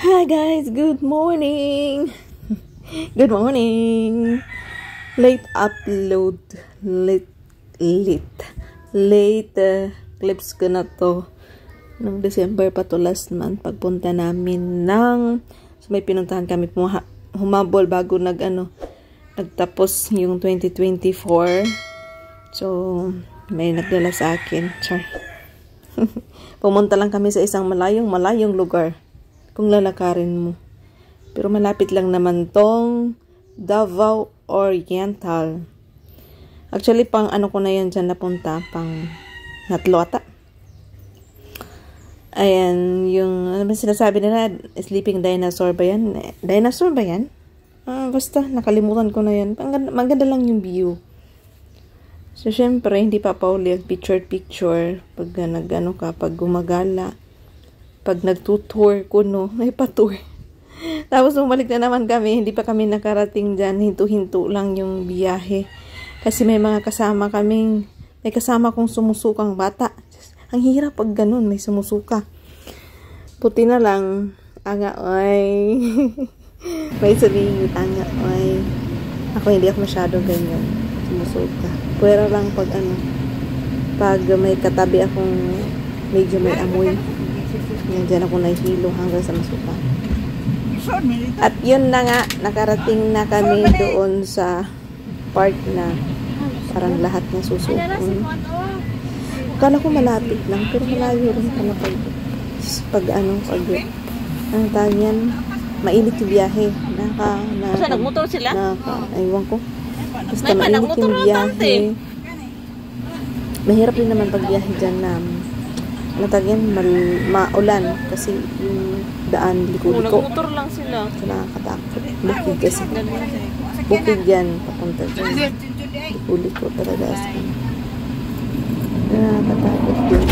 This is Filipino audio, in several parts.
Hi guys, good morning. Good morning. Late upload, late clips ko na to. Nung December pa to last month, pagpunta namin ng may pinuntahan kami, humabol bago nagtapos yung 2024. So may nagdala sa akin, char. Pumunta lang kami sa isang malayong lugar kung lalakarin mo. Pero malapit lang naman tong Davao Oriental. Actually, pang ko na yan dyan napunta, pang Natlota. Ayan, yung sinasabi nila, sleeping dinosaur ba yan? Dinosaur ba yan? Basta, nakalimutan ko na yan. Maganda lang yung view. So, syempre, hindi pa pauli picture pag pag gumagala. Pag nagtutour ko, may pa-tour. Tapos, bumalik na naman kami. Hindi pa kami nakarating dyan. Hinto-hinto lang yung biyahe. Kasi may mga kasama kaming, may kasama kong sumusukang bata. Ang hirap pag ganun, may sumusuka. Puti na lang, anga, oy. May sabihin, anga, oy. Ako, hindi ako masyado ganyan. Sumusuka. Pero lang pag pag may katabi akong medyo may amoy. Nandiyan ako nahihilo hanggang sa masuka. At yun na nga, nakarating na kami doon sa part na parang lahat na susukon. Akala ko malapit lang, pero malayo rin pala pag tawag yan, mainit yung biyahe. Nagmotor sila? Aywan ko. Basta mainit yung biyahe. Mahirap din naman pag biyahe dyan na maulan kasi yung daan liko-liko. Nagmotor lang sila. So, nakakatakot. Bukid kasi. Bukid yan, papunta dyan. Liko-liko talaga. Nakakatakot din.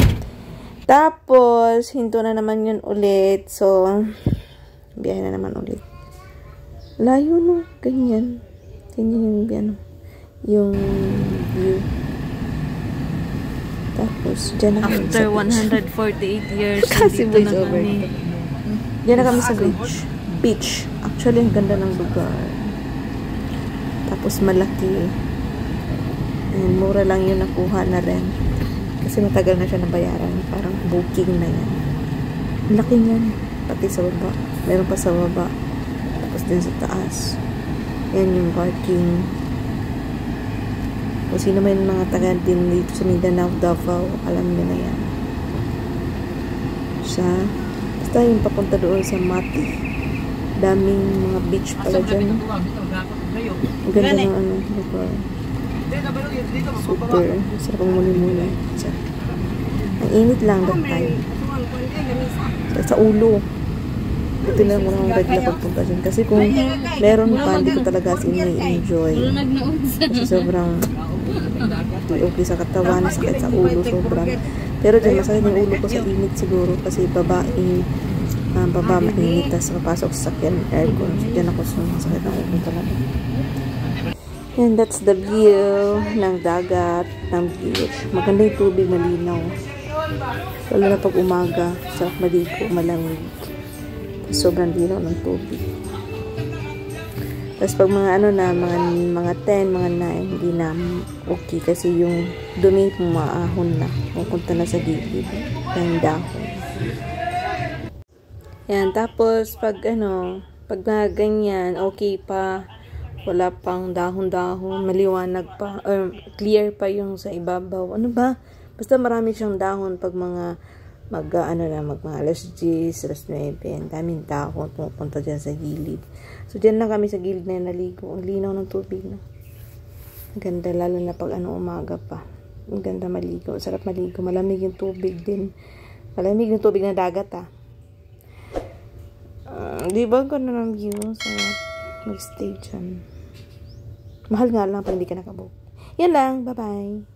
Tapos, hinto na naman yun ulit. So, biyahe na naman ulit. Layo, no? Ganyan. Ganyan yung view. Tapos, dyan na kami after 148 years, kasi dito na kami. Dyan na kami sa beach. Actually, ang ganda ng lugar. Tapos, malaki. And mura lang yung nakuha na rin. Kasi matagal na siya nabayaran. Parang booking na yan. Laki niyan. Pati sa baba. Meron pa sa baba. Tapos din sa taas. Yan yung parking. Kung sino may mga taga din dito sa Mindanao, Davao, alam nyo na yan. Basta yung papunta doon sa Mati. Daming mga beach pala dyan. Ang ganda ng lugar. Super. Sarap ang muli-muli. Ang init lang that time. Sa ulo. Buti lang mo ng red na pagpunta dyan. Kasi kung meron pa, hindi ko talaga enjoy. Kasi sobrang okay sa katawan, sakit sa ulo, sobrang. Pero dyan, masakit yung ulo ko sa init siguro. Kasi baba mainit. Tapos papasok sa sakyan, aircon. So dyan ako sumasakit ang ulo talaga. And that's the view ng dagat, ng beach. Maganda yung tubig, malinaw. Lalo na pag umaga, sarap maligo, malamig. Sobrang linaw ng tubig. Tapos pag mga mga 10, mga 9, hindi na okay kasi yung dumi maahon na. Pupunta na sa gilid ng dahon. Yan, tapos pag ganyan, okay pa. Wala pang dahon-dahon, maliwanag pa, or clear pa yung sa ibabaw. Ano ba? Basta marami siyang dahon pag mga mga alas 10, alas 9, daming dahon pupunta dyan sa gilid. So, dyan na kami sa gilid na naligo. Ang linaw ng tubig na. Ang ganda, lalo na pag umaga pa. Ang ganda maligo. Sarap maligo. Malamig yung tubig din. Malamig yung tubig na dagat, di ba ang ganda ng view? Sarap mag-stay dyan. Mahal nga lang pag hindi ka nakabook. Yan lang. Bye-bye.